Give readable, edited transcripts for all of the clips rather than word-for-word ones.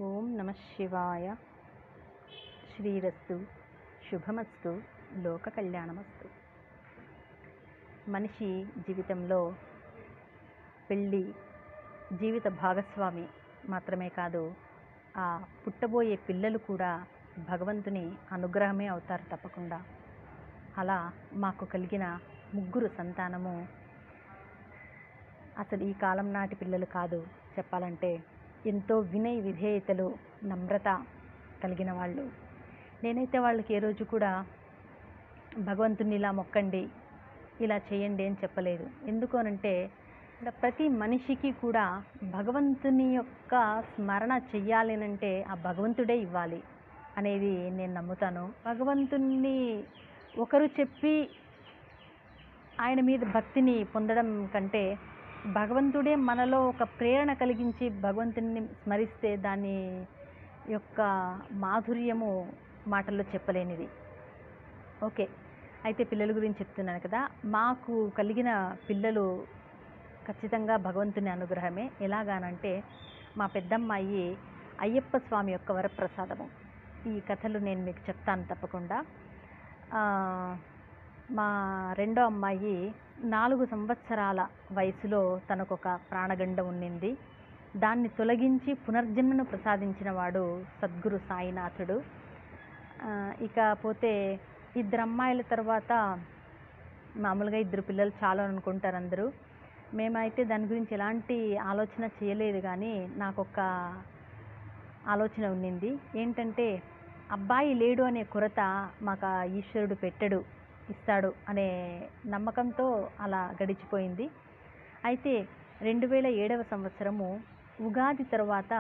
ఓం నమ శివాయ. శ్రీరస్తు, శుభమస్తు, లోక కళ్యాణమస్తు. మనిషి జీవితంలో పెళ్ళి జీవిత భాగస్వామి మాత్రమే కాదు, ఆ పుట్టబోయే పిల్లలు కూడా భగవంతుని అనుగ్రహమే అవుతారు తప్పకుండా. అలా మాకు కలిగిన ముగ్గురు సంతానము అసలు ఈ కాలం నాటి పిల్లలు కాదు. చెప్పాలంటే ఎంతో వినయ విధేయతలు, నమ్రత కలిగిన వాళ్ళు. నేనైతే వాళ్ళకి ఏ రోజు కూడా భగవంతుని ఇలా మొక్కండి, ఇలా చేయండి అని చెప్పలేదు. ఎందుకు అనంటే ప్రతి మనిషికి కూడా భగవంతుని యొక్క స్మరణ చెయ్యాలి అంటే ఆ భగవంతుడే ఇవ్వాలి అనేది నేను నమ్ముతాను. భగవంతుని ఒకరు చెప్పి ఆయన మీద భక్తిని పొందడం కంటే భగవంతుడే మనలో ఒక ప్రేరణ కలిగించి భగవంతుని స్మరిస్తే దాని యొక్క మాధుర్యము మాటల్లో చెప్పలేనిది. ఓకే, అయితే పిల్లల గురించి చెప్తున్నాను కదా. మాకు కలిగిన పిల్లలు ఖచ్చితంగా భగవంతుని అనుగ్రహమే. ఎలాగానంటే మా పెద్దమ్మాయి అయ్యప్ప స్వామి యొక్క వరప్రసాదము. ఈ కథలు నేను మీకు చెప్తాను తప్పకుండా. మా రెండో అమ్మాయి 4 సంవత్సరాల వయసులో తనకొక ప్రాణగండం ఉండింది. దాన్ని తొలగించి పునర్జన్మను ప్రసాదించిన వాడు సద్గురు సాయినాథుడు. ఇకపోతే 2 అమ్మాయిల తర్వాత మామూలుగా 2 పిల్లలు చాలు అనుకుంటారు అందరూ. మేమైతే దాని గురించి ఎలాంటి ఆలోచన చేయలేదు. కానీ నాకొక ఆలోచన ఉండింది. ఏంటంటే అబ్బాయి లేడు అనే కొరత మాకు ఈశ్వరుడు పెట్టడు, ఇస్తాడు అనే నమ్మకంతో అలా గడిచిపోయింది. అయితే 2007వ సంవత్సరము ఉగాది తర్వాత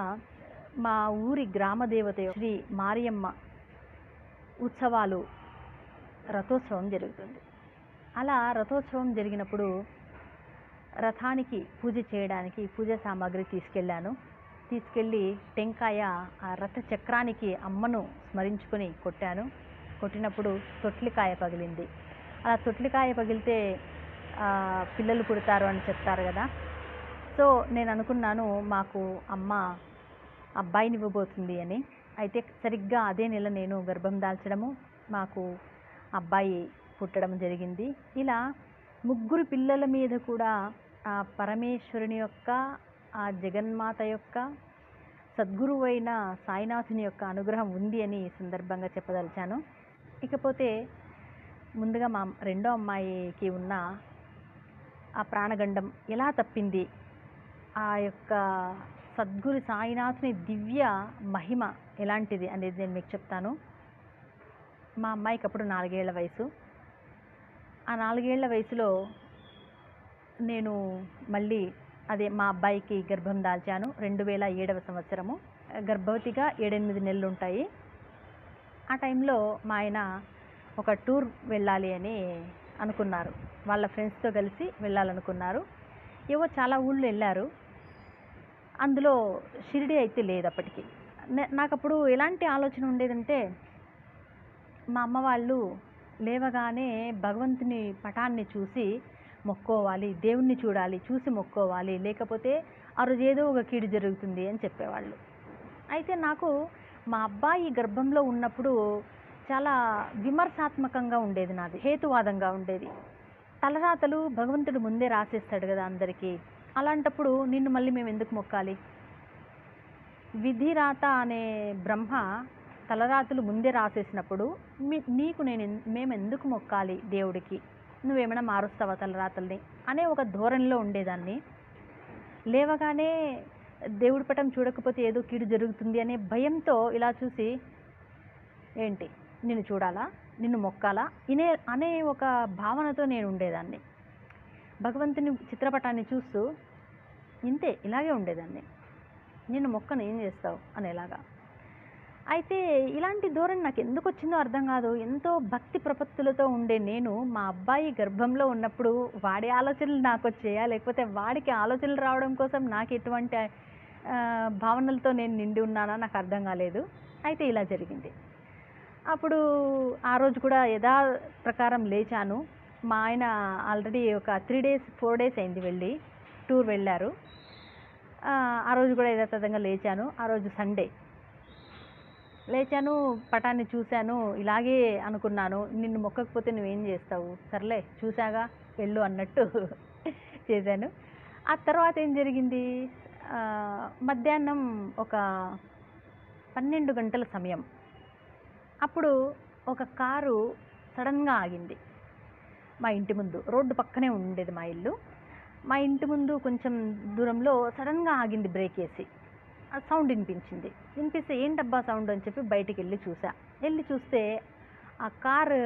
మా ఊరి గ్రామదేవత శ్రీ మారియమ్మ ఉత్సవాలు, రథోత్సవం జరుగుతుంది. అలా రథోత్సవం జరిగినప్పుడు రథానికి పూజ చేయడానికి పూజా సామాగ్రి తీసుకెళ్ళి టెంకాయ ఆ రథ చక్రానికి అమ్మను స్మరించుకొని కొట్టినప్పుడు తొట్లికాయ పగిలింది. అలా తొట్లికాయ పగిలితే పిల్లలు పుడతారు అని చెప్తారు కదా. సో నేను అనుకున్నాను మాకు అమ్మ అబ్బాయిని ఇవ్వబోతుంది అని. అయితే సరిగ్గా అదే నెల నేను గర్భం దాల్చడము, మాకు అబ్బాయి పుట్టడం జరిగింది. ఇలా ముగ్గురు పిల్లల మీద కూడా ఆ పరమేశ్వరుని యొక్క, ఆ జగన్మాత యొక్క, సద్గురువు అయిన సాయినాథుని యొక్క అనుగ్రహం ఉంది అని ఈ సందర్భంగా చెప్పదలిచాను. ఇకపోతే ముందుగా మా రెండో అమ్మాయికి ఉన్న ఆ ప్రాణగండం ఎలా తప్పింది, ఆ యొక్క సద్గురు సాయినాథుని దివ్య మహిమ ఎలాంటిది అనేది నేను మీకు చెప్తాను. మా అమ్మాయికి అప్పుడు 4 ఏళ్ల వయసు. ఆ 4 ఏళ్ల వయసులో నేను మళ్ళీ మా అబ్బాయికి గర్భం దాల్చాను. 2007వ సంవత్సరము. గర్భవతిగా 7-8 నెలలు ఉంటాయి. ఆ టైంలో మా ఆయన ఒక టూర్ వెళ్ళాలి అని అనుకున్నారు. వాళ్ళ ఫ్రెండ్స్తో కలిసి వెళ్ళాలనుకున్నారు. ఏవో చాలా ఊళ్ళు వెళ్ళారు. అందులో షిరిడి అయితే లేదు అప్పటికి. నాకు అప్పుడు ఎలాంటి ఆలోచన ఉండేదంటే, మా అమ్మ వాళ్ళు లేవగానే భగవంతుని పటాన్ని చూసి మొక్కోవాలి, దేవుణ్ణి చూసి మొక్కోవాలి, లేకపోతే ఆ రోజు ఏదో ఒక కీడు జరుగుతుంది అని చెప్పేవాళ్ళు. అయితే నాకు మా అబ్బాయి గర్భంలో ఉన్నప్పుడు చాలా విమర్శాత్మకంగా ఉండేది, నాది హేతువాదంగా ఉండేది. తలరాతలు భగవంతుడు ముందే రాసేస్తాడు కదా అందరికీ. అలాంటప్పుడు నిన్ను మళ్ళీ మేము ఎందుకు మొక్కాలి? విధిరాత అనే బ్రహ్మ తలరాతలు ముందే రాసేసినప్పుడు మేము ఎందుకు మొక్కాలి దేవుడికి? నువ్వేమైనా మారుస్తావా తలరాతల్ని అనే ఒక ధోరణిలో ఉండేదాన్ని. లేవగానే దేవుడి పటం చూడకపోతే ఏదో కీడు జరుగుతుంది అనే భయంతో ఇలా చూసి, ఏంటి నిన్ను చూడాలా, నిన్ను మొక్కాలా అనే ఒక భావనతో నేను ఉండేదాన్ని. భగవంతుని చిత్రపటాన్ని చూస్తూ ఇంతే, ఇలాగే ఉండేదాన్ని. నిన్ను మొక్కను ఏం చేస్తావు అనేలాగా. అయితే ఇలాంటి ధోరణి నాకు ఎందుకు వచ్చిందో అర్థం కాదు. ఎంతో భక్తి ప్రపత్తులతో ఉండే నేను మా అబ్బాయి గర్భంలో ఉన్నప్పుడు వాడి ఆలోచనలు నాకు వచ్చేయా, లేకపోతే వాడికి ఆలోచనలు రావడం కోసం నాకు ఎటువంటి భావనలతో నేను నిండి ఉన్నానా నాకు అర్థం కాలేదు. అయితే ఇలా జరిగింది. అప్పుడు ఆ రోజు కూడా యథా ప్రకారం లేచాను. మా ఆయన ఆల్రెడీ ఒక 3 days 4 days అయింది టూర్ వెళ్ళారు. ఆ రోజు కూడా యథాతథంగా లేచాను. ఆ రోజు సండే. లేచాను, పటాన్ని చూశాను. ఇలాగే అనుకున్నాను, నిన్ను మొక్కకపోతే నువ్వేం చేస్తావు? సర్లే చూసాగా వెళ్ళు అన్నట్టు చేశాను. ఆ తర్వాత ఏం జరిగింది, మధ్యాహ్నం ఒక 12 గంటల సమయం. అప్పుడు ఒక కారు సడన్గా ఆగింది మా ఇంటి ముందు. రోడ్డు పక్కనే ఉండేది మా ఇల్లు. మా ఇంటి ముందు కొంచెం దూరంలో సడన్గా ఆగింది బ్రేక్ వేసి. ఆ సౌండ్ వినిపించింది. వినిపిస్తే ఏంటబ్బా సౌండ్ అని చెప్పి బయటికి వెళ్ళి చూసా. వెళ్ళి చూస్తే ఆ కారు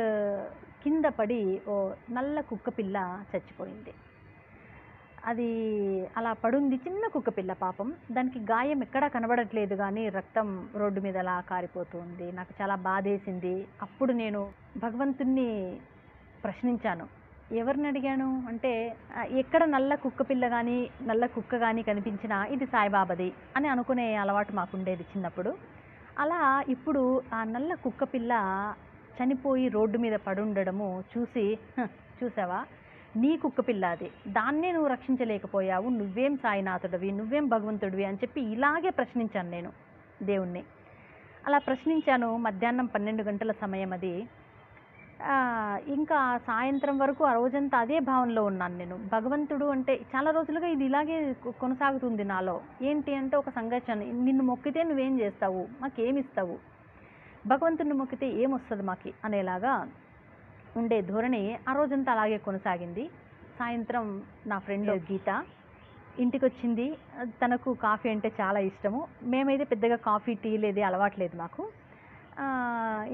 కింద పడి ఓ నల్ల కుక్కపిల్ల చచ్చిపోయింది. అది అలా పడుంది, చిన్న కుక్కపిల్ల పాపం. దానికి గాయం ఎక్కడా కనబడట్లేదు కానీ రక్తం రోడ్డు మీద అలా కారిపోతుంది. నాకు చాలా బాధేసింది. అప్పుడు నేను భగవంతుణ్ణి ప్రశ్నించాను. ఎవరిని అడిగాను అంటే, ఎక్కడ నల్ల కుక్కపిల్ల కానీ నల్ల కుక్క కానీ కనిపించినా ఇది సాయిబాబాది అని అనుకునే అలవాటు మాకుండేది చిన్నప్పుడు. అలా ఇప్పుడు ఆ నల్ల కుక్కపిల్ల చనిపోయి రోడ్డు మీద పడుండడము చూసి, చూసావా నీ కుక్కపిల్ల అది, దాన్నే నువ్వు రక్షించలేకపోయావు, నువ్వేం సాయినాథుడివి, నువ్వేం భగవంతుడివి అని చెప్పి ఇలాగే ప్రశ్నించాను నేను దేవుణ్ణి. అలా ప్రశ్నించాను. మధ్యాహ్నం 12 గంటల సమయం అది. ఇంకా సాయంత్రం వరకు ఆ రోజంతా అదే భావనలో ఉన్నాను నేను. భగవంతుడు అంటే చాలా రోజులుగా ఇది ఇలాగే కొనసాగుతుంది నాలో. ఏంటి అంటే ఒక సంఘర్షణ, నిన్ను మొక్కితే నువ్వేం చేస్తావు, మాకేమిస్తావు, భగవంతుడిని మొక్కితే ఏమొస్తుంది మాకి అనేలాగా ఉండే ధోరణి ఆ రోజంతా అలాగే కొనసాగింది. సాయంత్రం నా ఫ్రెండ్ గీత ఇంటికి వచ్చింది. తనకు కాఫీ అంటే చాలా ఇష్టము. మేమైతే పెద్దగా కాఫీ టీ లేదే అలవాట్లేదు మాకు.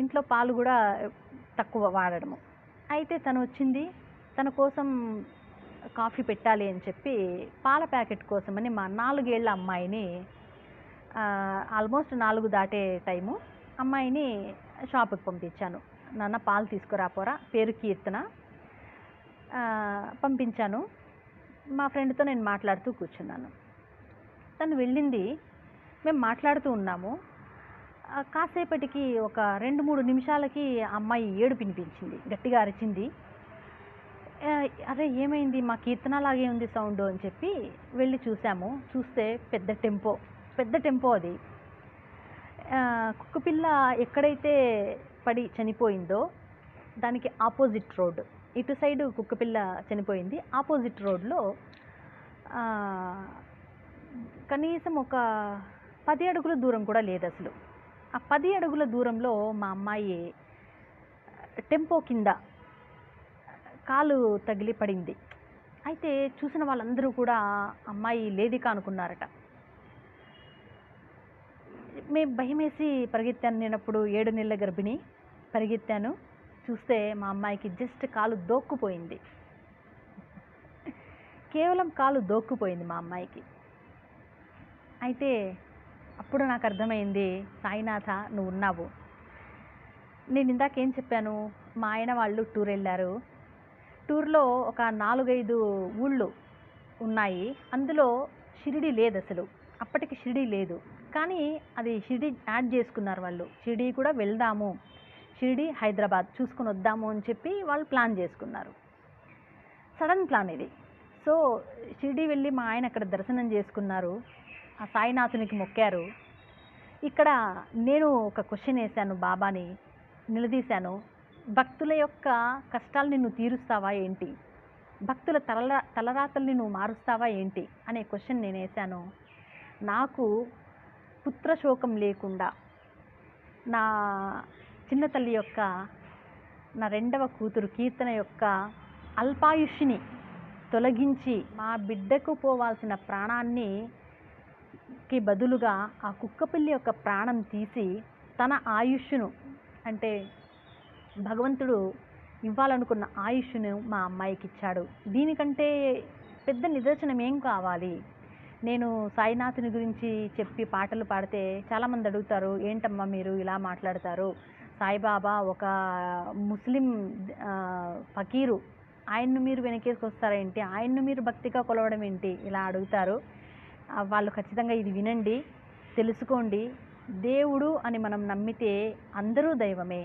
ఇంట్లో పాలు కూడా తక్కువ వాడడము. అయితే తను వచ్చింది. తన కోసం కాఫీ పెట్టాలి అని చెప్పి పాల ప్యాకెట్ కోసమని మా 4 ఏళ్ల అమ్మాయిని, ఆల్మోస్ట్ 4 దాటే టైము, అమ్మాయిని షాపుకి పంపించాను. నాన్న పాలు తీసుకురాపోరా, పేరు కీర్తన. పంపించాను. మా ఫ్రెండ్తో నేను మాట్లాడుతూ కూర్చున్నాను. తను వెళ్ళింది. మేము మాట్లాడుతూ ఉన్నాము. కాసేపటికి ఒక 2-3 నిమిషాలకి అమ్మాయి ఏడుపు వినిపించింది, గట్టిగా అరిచింది. అరే ఏమైంది, మా కీర్తనలాగే ఉంది సౌండ్ అని చెప్పి వెళ్ళి చూసాము. చూస్తే పెద్ద టెంపో అది. కుక్కపిల్ల ఎక్కడైతే పడి చనిపోయిందో దానికి ఆపోజిట్ రోడ్, ఇటు సైడు కుక్కపిల్ల చనిపోయింది, ఆపోజిట్ రోడ్లో కనీసం ఒక 10 అడుగుల దూరం కూడా లేదు అసలు. ఆ 10 అడుగుల దూరంలో మా అమ్మాయి టెంపో కింద కాలు తగిలి పడింది. అయితే చూసిన వాళ్ళందరూ కూడా అమ్మాయి లేదిక అనుకున్నారట. మేము భయమేసి పరిగెత్తాను. నేనప్పుడు 7 నెలల గర్భిణి. పరిగెత్తాను. చూస్తే మా అమ్మాయికి జస్ట్ కాలు దోక్కుపోయింది. కేవలం కాలు దోక్కుపోయింది మా అమ్మాయికి. అయితే అప్పుడు నాకు అర్థమైంది, సాయినాథ నువ్వు ఉన్నావు. నేను ఇందాకేం చెప్పాను, మా ఆయన వాళ్ళు టూర్ వెళ్ళారు. టూర్లో ఒక 4-5 ఊళ్ళు ఉన్నాయి. అందులో షిరిడి లేదు అసలు. అప్పటికి షిరిడి లేదు, కానీ అది షిరిడి యాడ్ చేసుకున్నారు వాళ్ళు. షిరిడి కూడా వెళ్దాము, షిరిడి హైదరాబాద్ చూసుకుని వద్దాము అని చెప్పి వాళ్ళు ప్లాన్ చేసుకున్నారు. సడన్ ప్లాన్ ఇది. సో షిరిడి వెళ్ళి మా ఆయన అక్కడ దర్శనం చేసుకున్నారు, ఆ సాయినాథునికి మొక్కారు. ఇక్కడ నేను ఒక క్వశ్చన్ వేశాను, బాబాని నిలదీశాను. భక్తుల యొక్క కష్టాలు నువ్వు తీరుస్తావా ఏంటి, భక్తుల తలరాతల్ని నువ్వు మారుస్తావా ఏంటి అనే క్వశ్చన్ నేను వేశాను. నాకు పుత్రశోకం లేకుండా నా చిన్న తల్లి యొక్క, నా 2వ కూతురు కీర్తన యొక్క అల్పాయుష్ని తొలగించి మా బిడ్డకు పోవాల్సిన ప్రాణానికి బదులుగా ఆ కుక్కపిల్లి యొక్క ప్రాణం తీసి తన ఆయుష్ను, అంటే భగవంతుడు ఇవ్వాలనుకున్న ఆయుష్ను మా అమ్మాయికి ఇచ్చాడు. దీనికంటే పెద్ద నిదర్శనం ఏం కావాలి? నేను సాయినాథుని గురించి చెప్పి పాటలు పాడితే చాలామంది అడుగుతారు, ఏంటమ్మా మీరు ఇలా మాట్లాడతారు, సాయిబాబా ఒక ముస్లిం ఫకీరు, ఆయన్ను మీరు వెనకేసుకొస్తారేంటి, ఆయన్ను మీరు భక్తిగా కొలవడం ఏంటి, ఇలా అడుగుతారు. వాళ్ళు ఖచ్చితంగా ఇది వినండి, తెలుసుకోండి. దేవుడు అని మనం నమ్మితే అందరూ దైవమే,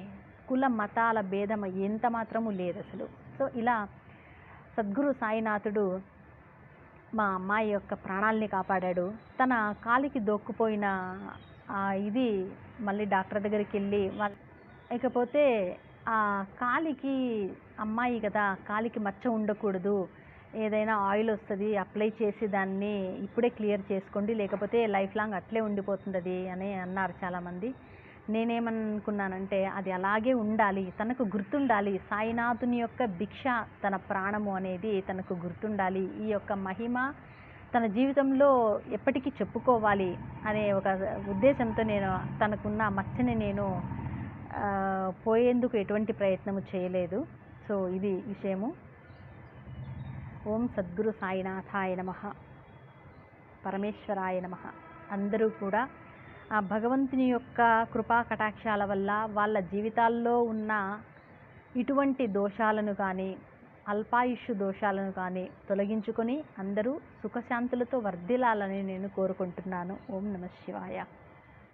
కుల మతాల భేదం ఎంత మాత్రము లేదు అసలు. సో ఇలా సద్గురు సాయినాథుడు మా అమ్మాయి యొక్క ప్రాణాల్ని కాపాడాడు. తన కాలికి దొక్కుపోయిన ఇది మళ్ళీ డాక్టర్ దగ్గరికి వెళ్ళి ఇకపోతే ఆ కాలికి, అమ్మాయి కదా, కాలికి మచ్చ ఉండకూడదు, ఏదైనా ఆయిల్ వస్తుంది అప్లై చేసి దాన్ని ఇప్పుడే క్లియర్ చేసుకోండి, లేకపోతే లైఫ్ లాంగ్ అట్లే ఉండిపోతుంది అది అని అన్నారు చాలామంది. నేనేమనుకున్నానంటే అది అలాగే ఉండాలి, తనకు గుర్తుండాలి, సాయినాథుని యొక్క భిక్ష తన ప్రాణము అనేది తనకు గుర్తుండాలి, ఈ యొక్క మహిమ తన జీవితంలో ఎప్పటికీ చెప్పుకోవాలి అనే ఒక ఉద్దేశంతో నేను తనకున్న మచ్చని నేను పోయేందుకు ఎటువంటి ప్రయత్నము చేయలేదు. సో ఇది విషయము. ఓం సద్గురు సాయినాథాయ నమః, పరమేశ్వరాయ నమః. అందరూ కూడా ఆ భగవంతుని యొక్క కృపా కటాక్షాల వల్ల వాళ్ళ జీవితాల్లో ఉన్న ఇటువంటి దోషాలను కానీ, అల్పాయుష్షు దోషాలను కానీ తొలగించుకొని అందరూ సుఖశాంతులతో వర్ధిల్లాలని నేను కోరుకుంటున్నాను. ఓం నమః శివాయ.